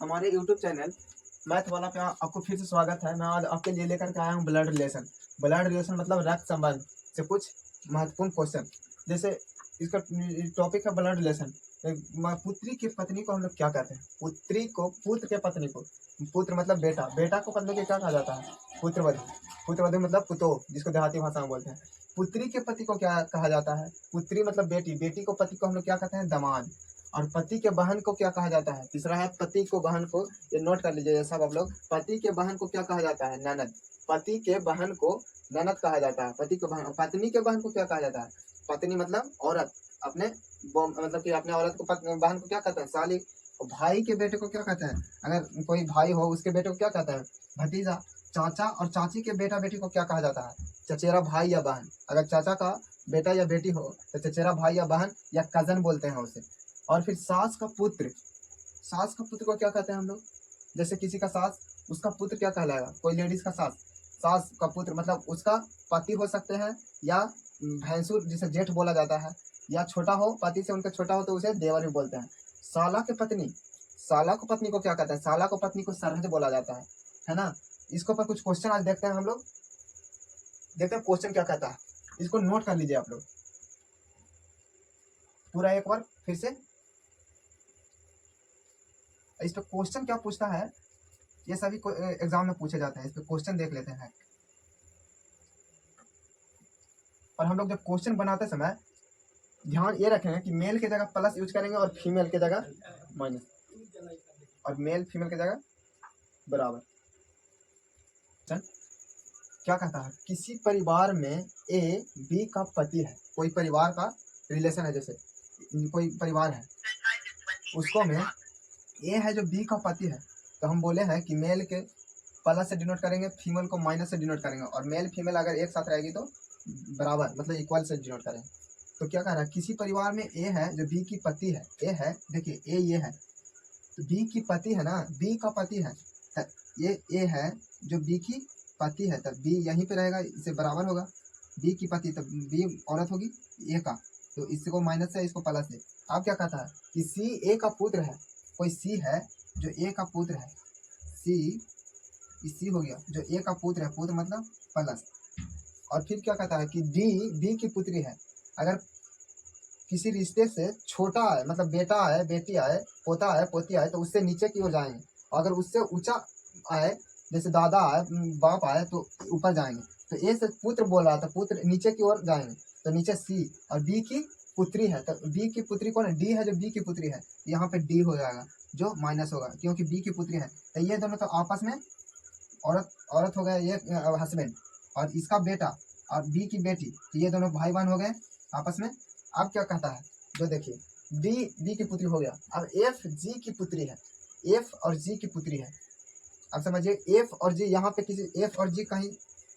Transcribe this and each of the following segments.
हमारे YouTube channel math वाला पे आपको फिर से स्वागत है। मैं आज आपके लिए लेकर के आया हूँ ब्लड रिलेशन। ब्लड रिलेशन मतलब रक्त संबंध से कुछ महत्वपूर्ण क्वेश्चन। जैसे इसका टॉपिक है ब्लड रिलेशन। पुत्री की पत्नी को हम लोग क्या कहते हैं? पुत्री को, पुत्र के पत्नी को, पुत्र मतलब बेटा, बेटा को पत्नी को क्या कहा जाता है? पुत्रवधू। पुत्रवधू मतलब पुतोह, जिसको देहाती भाषा में बोलते हैं। पुत्री के पति को क्या कहा जाता है? पुत्री मतलब बेटी, बेटी को पति को हम लोग क्या कहते हैं? दामाद। और पति के बहन को क्या कहा जाता है? तीसरा है पति को बहन को, ये नोट कर लीजिए सब आप लोग। पति के बहन को क्या कहा जाता है? ननद। पति के बहन को ननद कहा जाता है। पति के बहन, पत्नी के बहन को क्या कहा जाता है? पत्नी मतलब औरत। अपने मतलब कि अपने औरत को बहन को क्या कहते हैं? साली। और भाई के बेटे को क्या कहते हैं? अगर कोई भाई हो उसके बेटे को क्या कहते हैं? भतीजा। चाचा और चाची के बेटा बेटी को क्या कहा जाता है? चचेरा भाई या बहन। अगर चाचा का बेटा या बेटी हो तो चचेरा भाई या बहन या कजन बोलते हैं उसे। और फिर सास का पुत्र, सास का पुत्र को क्या कहते हैं हम लोग? जैसे किसी का सास, उसका पुत्र क्या कहलाएगा? कोई लेडीज का सास, सास का पुत्र मतलब उसका पति हो सकते हैं, या भैंसुर जिसे जेठ बोला जाता है, या छोटा हो, पति से उनका छोटा हो तो उसे देवर भी बोलते हैं। साला की पत्नी, साला को पत्नी को क्या कहते हैं? साला को पत्नी को सरहज बोला जाता है ना। इसके ऊपर कुछ क्वेश्चन आज देखते हैं हम लोग। देखते हैं क्वेश्चन क्या कहता है, इसको नोट कर लीजिए आप लोग पूरा एक बार फिर से। इस पे क्वेश्चन क्या पूछता है, ये सभी एग्जाम में पूछे जाते हैं। इस पे क्वेश्चन देख लेते हैं। और हम लोग जब क्वेश्चन बनाते समय ध्यान ये रखेंगे कि मेल के जगह प्लस यूज करेंगे और फीमेल के जगह माइनस, और मेल फीमेल के जगह बराबर। क्या कहता है? किसी परिवार में ए बी का पति है। कोई परिवार का रिलेशन है, जैसे कोई परिवार है, उसको में ए है जो बी का पति है, तो हम बोले हैं कि मेल के प्लस से डिनोट करेंगे, फीमेल को माइनस से डिनोट करेंगे, और मेल फीमेल अगर एक साथ रहेगी तो बराबर मतलब इक्वल से डिनोट करेंगे। तो क्या कह रहा है? किसी परिवार में ए है जो बी की पति है। ए है, देखिए ए ये है तो बी की पति है ना, बी का पति है। ये ए है जो बी की पति है, तब बी यहीं पे रहेगा, इससे बराबर होगा। बी की पति तब बी औरत होगी ए का, तो इसको माइनस से इसको प्लस से। अब क्या कहता है कि सी ए का पुत्र है। कोई सी है जो ए का पुत्र है, सी हो गया जो ए का पुत्र है, पुत्र मतलब प्लस। और फिर क्या कहता है कि डी बी की पुत्री है। अगर किसी रिश्ते से छोटा है, मतलब बेटा है, बेटी है, पोता है, पोती है, तो उससे नीचे की ओर जाएंगे। अगर उससे ऊंचा आए, जैसे दादा है, बाप आए, तो ऊपर जाएंगे। तो ए से पुत्र बोल रहा था, पुत्र नीचे की ओर जाएंगे, तो नीचे सी। और बी की पुत्री है, तो बी की पुत्री कौन है? डी है जो बी की पुत्री है, यहाँ पे डी हो जाएगा जो माइनस होगा, क्योंकि बी की पुत्री है। तो ये दोनों तो आपस में औरत औरत हो गए, ये हस्बैंड, और इसका बेटा और बी की बेटी, तो ये दोनों भाई बहन हो गए आपस में। अब क्या कहता है, जो देखिए डी बी की पुत्री हो गया। अब एफ जी की पुत्री है, एफ और जी की पुत्री है। अब समझिए एफ और जी, यहाँ पे किसी एफ और जी कहीं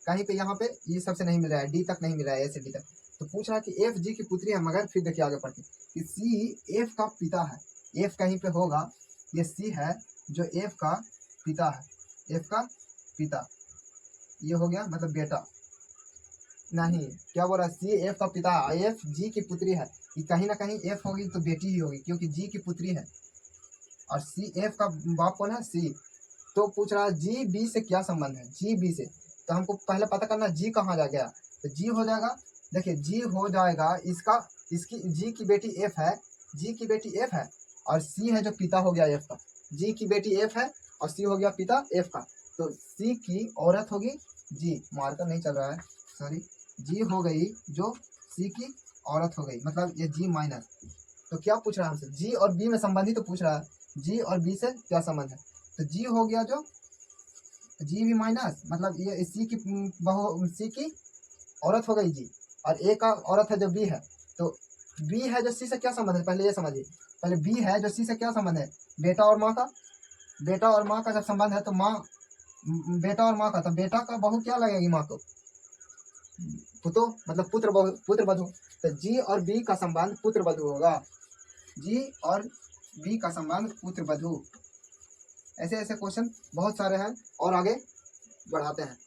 कहीं पे यहाँ पे ये सबसे नहीं मिल रहा है, डी तक नहीं मिल रहा है, ए से डी तक। तो पूछ रहा है कि एफ जी की पुत्री है, मगर फिर देखिए आगे पढ़ते कि सी एफ का पिता है। एफ कहीं पे होगा, ये सी है जो एफ का पिता है, एफ का पिता, ये हो गया मतलब बेटा। नहीं, क्या बोल रहा है? सी एफ का पिता, एफ जी की पुत्री है। कि कहीं ना कहीं एफ होगी तो बेटी ही होगी, क्योंकि जी की पुत्री है। और सी एफ का बाप कौन है? सी। तो पूछ रहा है जी बी से क्या संबंध है? जी बी से तो हमको पहले पता करना जी कहाँ जा गया। तो जी हो जाएगा, देखिए जी हो जाएगा इसका, इसकी जी की बेटी एफ है, जी की बेटी एफ है, और सी है जो पिता हो गया एफ का। जी की बेटी एफ है और सी हो गया पिता एफ का। तो सी की औरत होगी जी, मार्कर नहीं चल रहा है, सॉरी। जी हो गई जो सी की औरत हो गई, मतलब ये जी माइनस। तो क्या पूछ रहा है हमसे? जी और बी में संबंधी तो पूछ रहा है, जी और बी से क्या संबंध है? तो जी हो गया जो जी भी माइनस, मतलब ये सी की बहु, सी की औरत हो गई जी, और ए का औरत है जो बी है। तो बी है जो सी से क्या संबंध है, पहले ये समझिए। पहले बी है जो सी से क्या संबंध है? बेटा और माँ का। बेटा और माँ का जब संबंध है तो माँ, बेटा और माँ का, तो बेटा का बहू क्या लगेगी माँ को? पुतो, मतलब पुत्र बहु, पुत्र वधु। तो जी और बी का संबंध पुत्र वधु होगा, जी और बी का संबंध पुत्र वधु। ऐसे ऐसे क्वेश्चन बहुत सारे हैं और आगे बढ़ाते हैं।